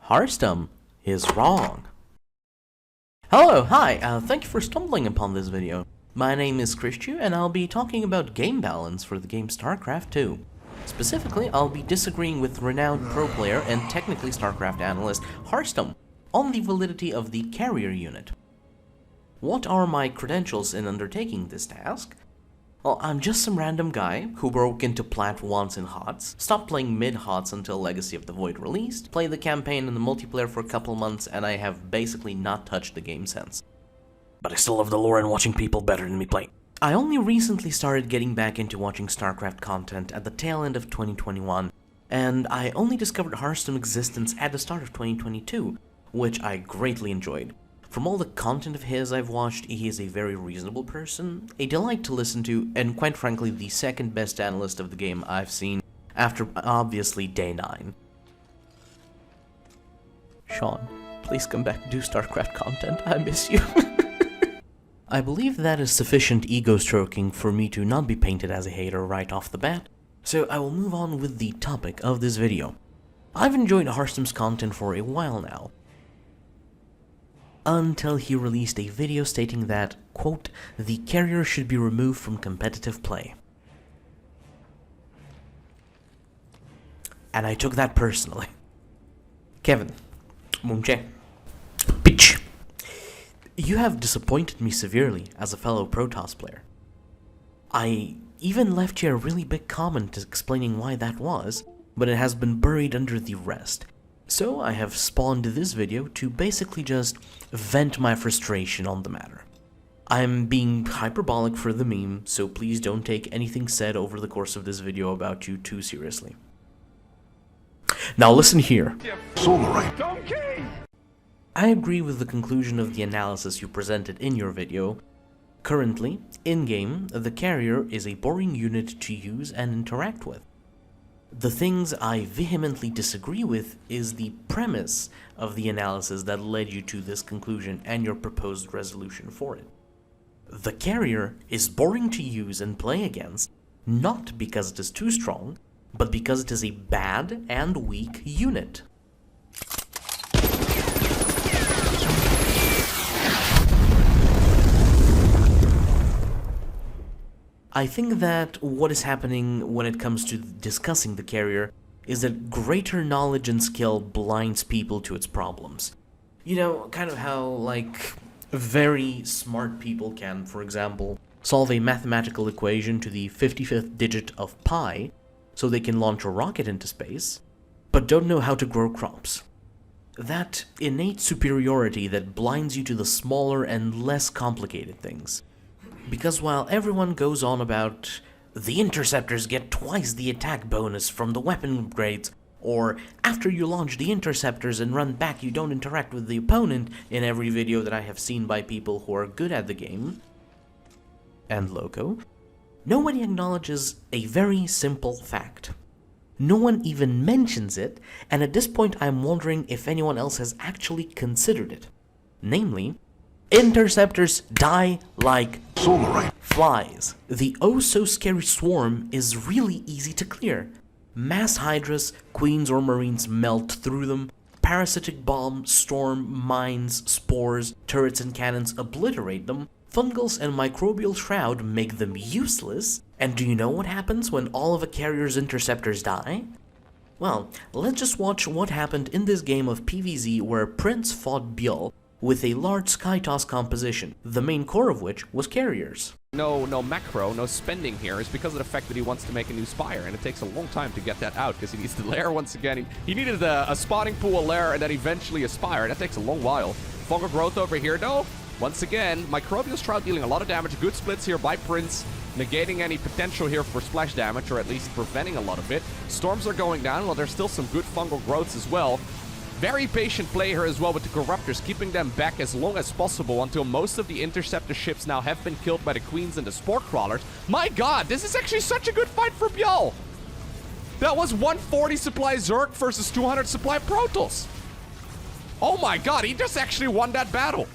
Hearthstone is wrong. Hello, hi, thank you for stumbling upon this video. My name is Christu, and I'll be talking about game balance for the game StarCraft 2. Specifically, I'll be disagreeing with renowned pro player and technically StarCraft analyst Hearthstone on the validity of the carrier unit. What are my credentials in undertaking this task? Well, I'm just some random guy who broke into Plat once in HOTS, stopped playing mid-HOTS until Legacy of the Void released, played the campaign and the multiplayer for a couple months, and I have basically not touched the game since. But I still love the lore and watching people better than me play. I only recently started getting back into watching StarCraft content at the tail end of 2021, and I only discovered Hearthstone's existence at the start of 2022, which I greatly enjoyed. From all the content of his I've watched, he is a very reasonable person, a delight to listen to, and quite frankly the second best analyst of the game I've seen, after obviously day 9. Sean, please come back and do StarCraft content, I miss you. I believe that is sufficient ego stroking for me to not be painted as a hater right off the bat, so I will move on with the topic of this video. I've enjoyed Hearthstone's content for a while now, until he released a video stating that, quote, the carrier should be removed from competitive play. And I took that personally. Kevin, Munche, bitch, you have disappointed me severely as a fellow Protoss player. I even left you a really big comment explaining why that was, but it has been buried under the rest. So I have spawned this video to basically just vent my frustration on the matter. I'm being hyperbolic for the meme, so please don't take anything said over the course of this video about you too seriously. Now listen here. I agree with the conclusion of the analysis you presented in your video. Currently, in-game, the carrier is a boring unit to use and interact with. The things I vehemently disagree with is the premise of the analysis that led you to this conclusion and your proposed resolution for it. The carrier is boring to use and play against, not because it is too strong, but because it is a bad and weak unit. I think that what is happening when it comes to discussing the carrier is that greater knowledge and skill blinds people to its problems. You know, kind of how, like, very smart people can, for example, solve a mathematical equation to the 55th digit of pi so they can launch a rocket into space, but don't know how to grow crops. That innate superiority that blinds you to the smaller and less complicated things. Because while everyone goes on about the interceptors get twice the attack bonus from the weapon upgrades, or after you launch the interceptors and run back you don't interact with the opponent in every video that I have seen by people who are good at the game, and Loco, nobody acknowledges a very simple fact. No one even mentions it, and at this point I'm wondering if anyone else has actually considered it. Namely, interceptors die like flies. The oh-so-scary swarm is really easy to clear. Mass hydras, queens or marines melt through them. Parasitic bomb, storm, mines, spores, turrets and cannons obliterate them. Fungals and microbial shroud make them useless. And do you know what happens when all of a carrier's interceptors die? Well, let's just watch what happened in this game of PvZ where Prince fought Bjol with a large Skytoss composition, the main core of which was carriers. No macro, no spending here is because of the fact that he wants to make a new Spire, and it takes a long time to get that out, because he needs the lair once again. He needed a spawning pool, a lair, and then eventually a Spire. That takes a long while. Fungal growth over here, though. Once again, Microbial Shroud dealing a lot of damage. Good splits here by Prince, negating any potential here for splash damage, or at least preventing a lot of it. Storms are going down, while there's still some good fungal growths as well. Very patient play here as well with the Corruptors, keeping them back as long as possible until most of the Interceptor ships now have been killed by the Queens and the Spore Crawlers. My god, this is actually such a good fight for Bjol! That was 140 supply Zerg versus 200 supply Protoss. Oh my god, he just actually won that battle.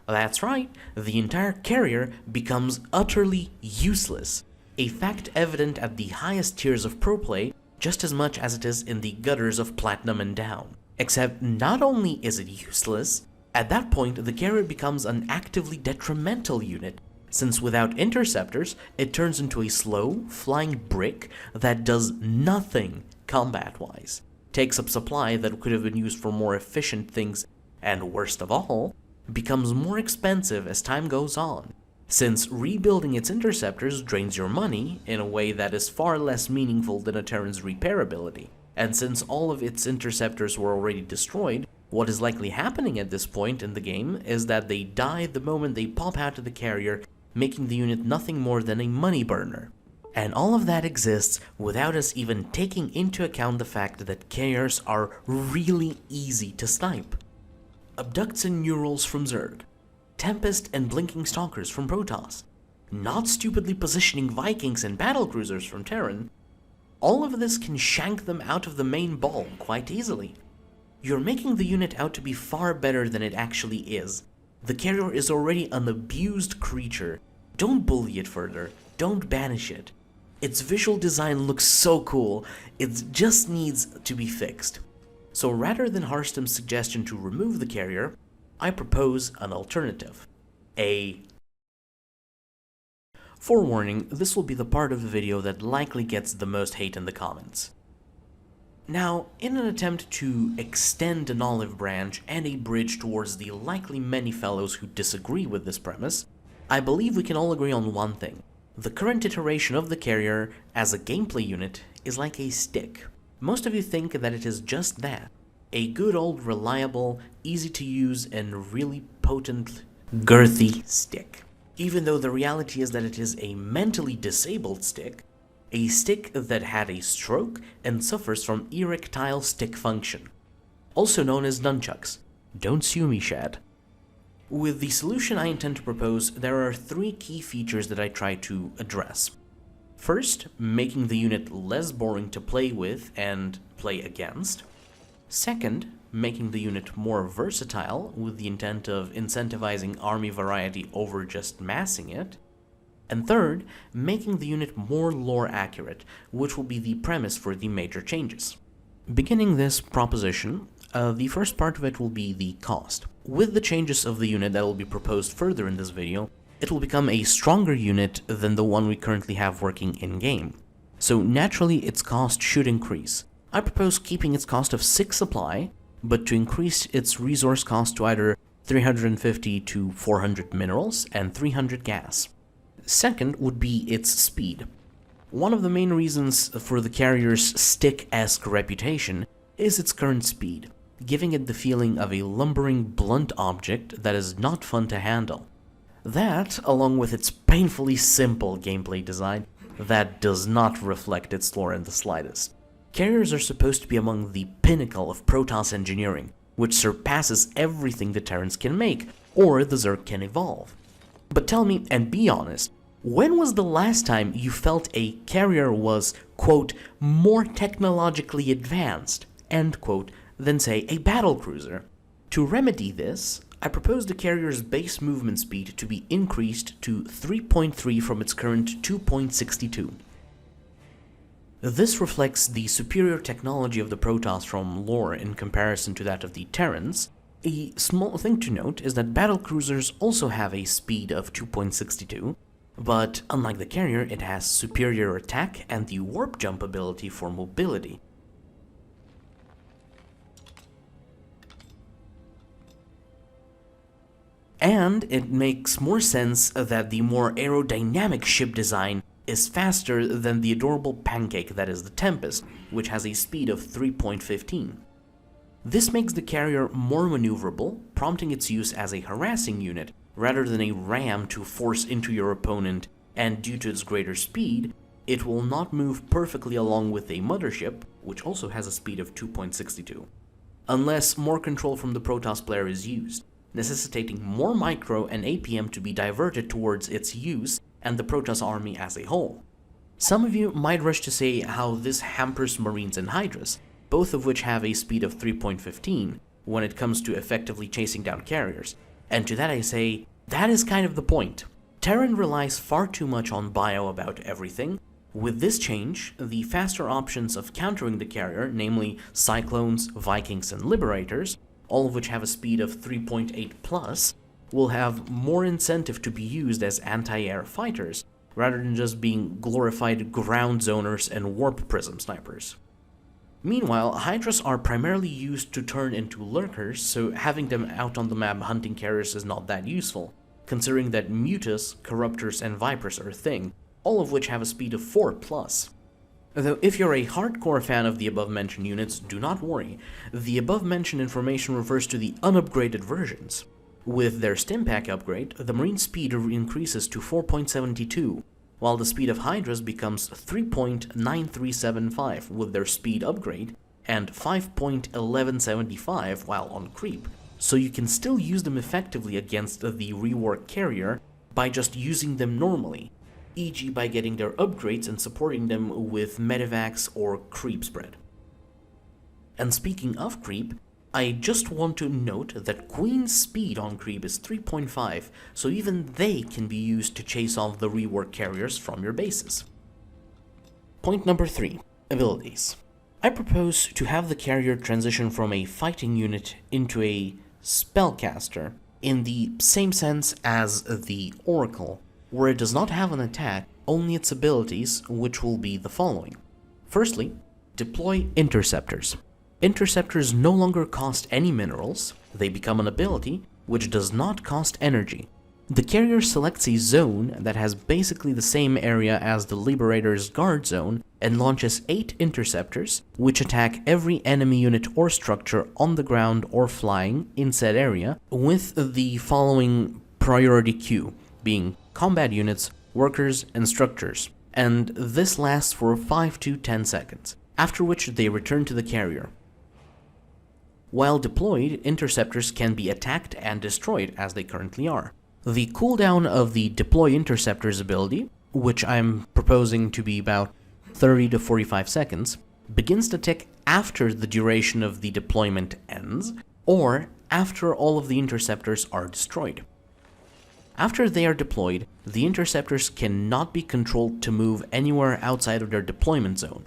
That's right, the entire carrier becomes utterly useless. A fact evident at the highest tiers of pro play, just as much as it is in the gutters of Platinum and down. Except not only is it useless, at that point the carrier becomes an actively detrimental unit, since without interceptors it turns into a slow, flying brick that does nothing combat-wise, takes up supply that could have been used for more efficient things, and worst of all, becomes more expensive as time goes on, since rebuilding its interceptors drains your money in a way that is far less meaningful than a Terran's repairability. And since all of its interceptors were already destroyed, what is likely happening at this point in the game is that they die the moment they pop out of the carrier, making the unit nothing more than a money burner. And all of that exists without us even taking into account the fact that carriers are really easy to snipe. Abducts and Neurals from Zerg, Tempest and Blinking Stalkers from Protoss, not stupidly positioning Vikings and battlecruisers from Terran, all of this can shank them out of the main ball quite easily. You're making the unit out to be far better than it actually is. The carrier is already an abused creature. Don't bully it further, don't banish it. Its visual design looks so cool, it just needs to be fixed. So rather than Harstem's suggestion to remove the carrier, I propose an alternative. Forewarning, this will be the part of the video that likely gets the most hate in the comments. Now, in an attempt to extend an olive branch and a bridge towards the likely many fellows who disagree with this premise, I believe we can all agree on one thing. The current iteration of the carrier as a gameplay unit is like a stick. Most of you think that it is just that. A good old reliable, easy to use, and really potent, girthy stick. Even though the reality is that it is a mentally disabled stick, a stick that had a stroke and suffers from erectile stick function, also known as nunchucks. Don't sue me, Shad. With the solution I intend to propose, there are 3 key features that I try to address. First, making the unit less boring to play with and play against. Second, making the unit more versatile with the intent of incentivizing army variety over just massing it. And third, making the unit more lore accurate, which will be the premise for the major changes. Beginning this proposition, the first part of it will be the cost. With the changes of the unit that will be proposed further in this video, it will become a stronger unit than the one we currently have working in-game. So naturally its cost should increase. I propose keeping its cost of 6 supply, but to increase its resource cost to either 350 to 400 minerals and 300 gas. Second would be its speed. One of the main reasons for the carrier's stick-esque reputation is its current speed, giving it the feeling of a lumbering, blunt object that is not fun to handle. That, along with its painfully simple gameplay design, that does not reflect its lore in the slightest. Carriers are supposed to be among the pinnacle of Protoss engineering, which surpasses everything the Terrans can make, or the Zerg can evolve. But tell me, and be honest, when was the last time you felt a carrier was, quote, more technologically advanced, end quote, than say a battlecruiser? To remedy this, I propose the carrier's base movement speed to be increased to 3.3 from its current 2.62. This reflects the superior technology of the Protoss from lore in comparison to that of the Terrans. A small thing to note is that battlecruisers also have a speed of 2.62, but unlike the carrier, it has superior attack and the warp jump ability for mobility. And it makes more sense that the more aerodynamic ship design is faster than the adorable pancake that is the Tempest, which has a speed of 3.15. This makes the carrier more maneuverable, prompting its use as a harassing unit rather than a ram to force into your opponent, and due to its greater speed, it will not move perfectly along with a mothership, which also has a speed of 2.62, unless more control from the Protoss player is used, necessitating more micro and APM to be diverted towards its use and the Protoss army as a whole. Some of you might rush to say how this hampers Marines and Hydras, both of which have a speed of 3.15 when it comes to effectively chasing down carriers, and to that I say, that is kind of the point. Terran relies far too much on bio about everything, With this change, the faster options of countering the carrier, namely Cyclones, Vikings, and Liberators, all of which have a speed of 3.8 plus, will have more incentive to be used as anti-air fighters, rather than just being glorified ground zoners and warp prism snipers. Meanwhile, Hydras are primarily used to turn into lurkers, so having them out on the map hunting carriers is not that useful, considering that Mutas, Corruptors, and Vipers are a thing, all of which have a speed of 4 plus. Though if you're a hardcore fan of the above-mentioned units, do not worry, the above-mentioned information refers to the unupgraded versions. With their Stimpack upgrade, the Marine speed increases to 4.72, while the speed of Hydras becomes 3.9375 with their speed upgrade, and 5.1175 while on creep, so you can still use them effectively against the rework carrier by just using them normally, e.g. by getting their upgrades and supporting them with Medivacs or creep spread. And speaking of creep, I just want to note that Queen's speed on creep is 3.5, so even they can be used to chase off the rework carriers from your bases. Point number 3. Abilities. I propose to have the carrier transition from a fighting unit into a spellcaster in the same sense as the Oracle, where it does not have an attack, only its abilities, which will be the following. Firstly, deploy Interceptors. Interceptors no longer cost any minerals, they become an ability, which does not cost energy. The carrier selects a zone that has basically the same area as the Liberator's guard zone and launches 8 interceptors, which attack every enemy unit or structure on the ground or flying in said area, with the following priority queue, being combat units, workers, and structures, and this lasts for 5 to 10 seconds, after which they return to the carrier. While deployed, interceptors can be attacked and destroyed as they currently are. The cooldown of the Deploy Interceptors ability, which I'm proposing to be about 30 to 45 seconds, begins to tick after the duration of the deployment ends, or after all of the interceptors are destroyed. After they are deployed, the interceptors cannot be controlled to move anywhere outside of their deployment zone.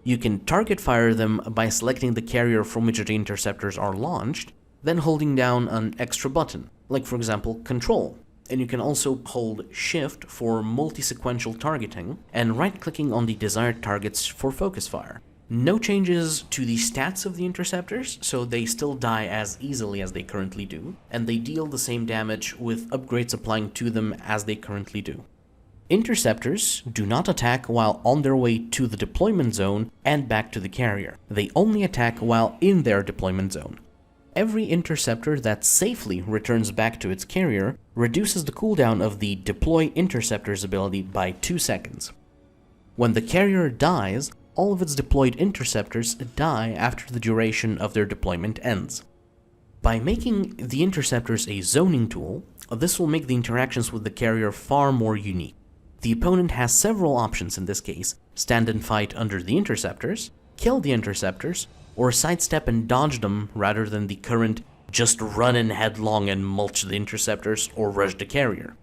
You can target fire them by selecting the carrier from which the interceptors are launched, then holding down an extra button, like for example Control, and you can also hold Shift for multi-sequential targeting, and right-clicking on the desired targets for focus fire. No changes to the stats of the interceptors, so they still die as easily as they currently do, and they deal the same damage with upgrades applying to them as they currently do. Interceptors do not attack while on their way to the deployment zone and back to the carrier. They only attack while in their deployment zone. Every interceptor that safely returns back to its carrier reduces the cooldown of the Deploy Interceptors ability by 2 seconds. When the carrier dies, all of its deployed interceptors die after the duration of their deployment ends. By making the interceptors a zoning tool, this will make the interactions with the carrier far more unique. The opponent has several options in this case: stand and fight under the interceptors, kill the interceptors, or sidestep and dodge them rather than the current just run in headlong and mulch the interceptors or rush the carrier,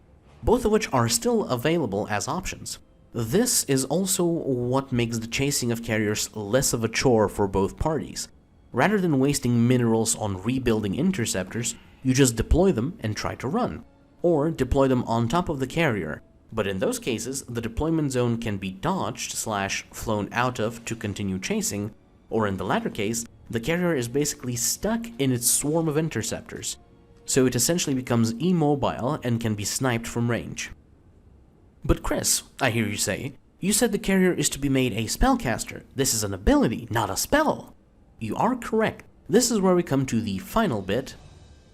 both of which are still available as options. This is also what makes the chasing of carriers less of a chore for both parties. Rather than wasting minerals on rebuilding interceptors, you just deploy them and try to run, or deploy them on top of the carrier. But in those cases, the deployment zone can be dodged / flown out of to continue chasing, or in the latter case, the carrier is basically stuck in its swarm of interceptors, so it essentially becomes immobile and can be sniped from range. But Chris, I hear you say, you said the carrier is to be made a spellcaster. This is an ability, not a spell. You are correct. This is where we come to the final bit: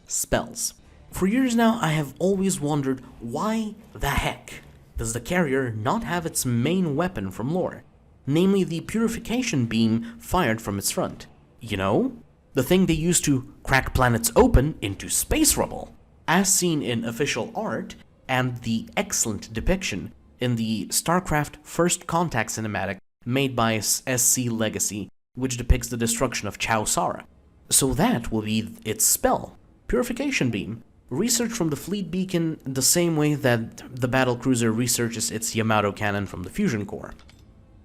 spells. For years now, I have always wondered, why the heck does the carrier not have its main weapon from lore, namely the purification beam fired from its front? You know, the thing they used to crack planets open into space rubble, as seen in official art and the excellent depiction in the StarCraft First Contact cinematic made by SC Legacy, which depicts the destruction of Chao Sara. So that will be its spell, Purification Beam, researched from the Fleet Beacon the same way that the battlecruiser researches its Yamato cannon from the Fusion Core.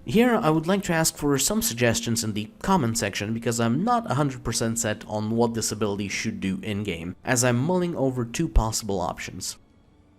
Here, I would like to ask for some suggestions in the comment section because I'm not 100% set on what this ability should do in-game, as I'm mulling over two possible options.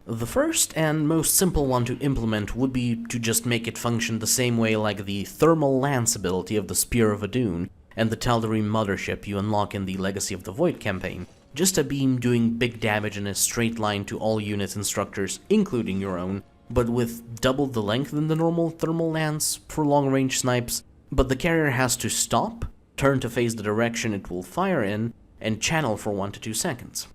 The first and most simple one to implement would be to just make it function the same way like the Thermal Lance ability of the Spear of Adun and the Tal'Darim Mothership you unlock in the Legacy of the Void campaign. Just a beam doing big damage in a straight line to all units and structures, including your own, but with double the length than the normal Thermal Lance for long-range snipes, but the carrier has to stop, turn to face the direction it will fire in, and channel for 1 to 2 seconds.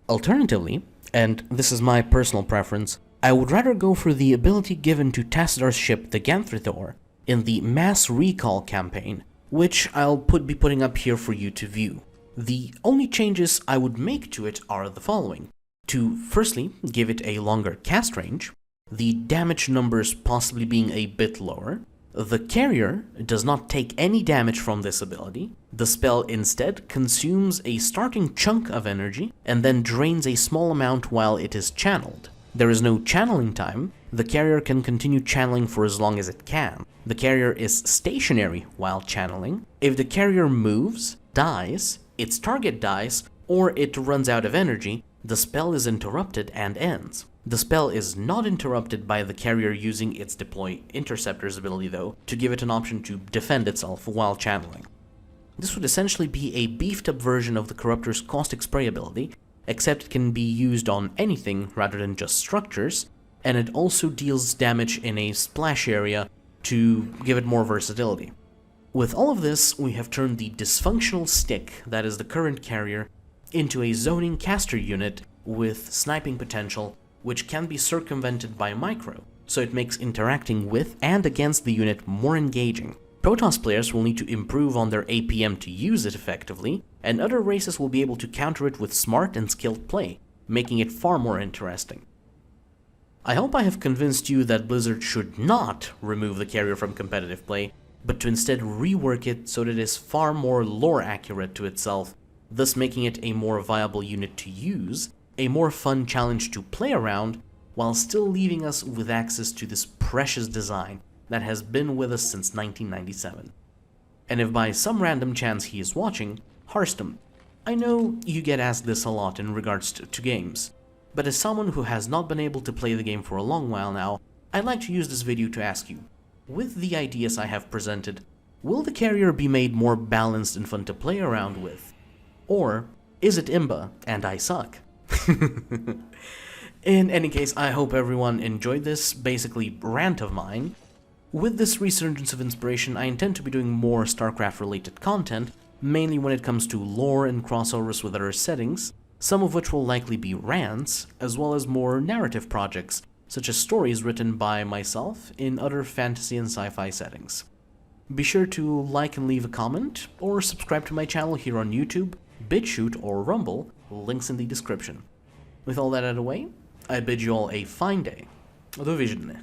Alternatively, and this is my personal preference, I would rather go for the ability given to Tassadar's ship the Gantrithor in the Mass Recall campaign, which I'll be putting up here for you to view. The only changes I would make to it are the following. To firstly give it a longer cast range, the damage numbers possibly being a bit lower. The carrier does not take any damage from this ability. The spell instead consumes a starting chunk of energy and then drains a small amount while it is channeled. There is no channeling time. The carrier can continue channeling for as long as it can. The carrier is stationary while channeling. If the carrier moves, dies, its target dies, or it runs out of energy, the spell is interrupted and ends. The spell is not interrupted by the carrier using its Deploy Interceptor's ability though, to give it an option to defend itself while channeling. This would essentially be a beefed up version of the Corruptor's Caustic Spray ability, except it can be used on anything rather than just structures, and it also deals damage in a splash area to give it more versatility. With all of this, we have turned the dysfunctional stick that is the current carrier into a zoning caster unit with sniping potential, which can be circumvented by micro, so it makes interacting with and against the unit more engaging. Protoss players will need to improve on their APM to use it effectively, and other races will be able to counter it with smart and skilled play, making it far more interesting. I hope I have convinced you that Blizzard should not remove the carrier from competitive play, but to instead rework it so that it is far more lore accurate to itself, thus making it a more viable unit to use, a more fun challenge to play around, while still leaving us with access to this precious design that has been with us since 1997. And if by some random chance he is watching, Harstum, I know you get asked this a lot in regards to games, but as someone who has not been able to play the game for a long while now, I'd like to use this video to ask you, with the ideas I have presented, will the carrier be made more balanced and fun to play around with? Or is it Imba and I suck? In any case, I hope everyone enjoyed this basically rant of mine. With this resurgence of inspiration, I intend to be doing more StarCraft related content, mainly when it comes to lore and crossovers with other settings, some of which will likely be rants, as well as more narrative projects, such as stories written by myself in other fantasy and sci-fi settings. Be sure to like and leave a comment, or subscribe to my channel here on YouTube, BitChute, or Rumble, links in the description. With all that out of the way, I bid you all a fine day. Do widzenia.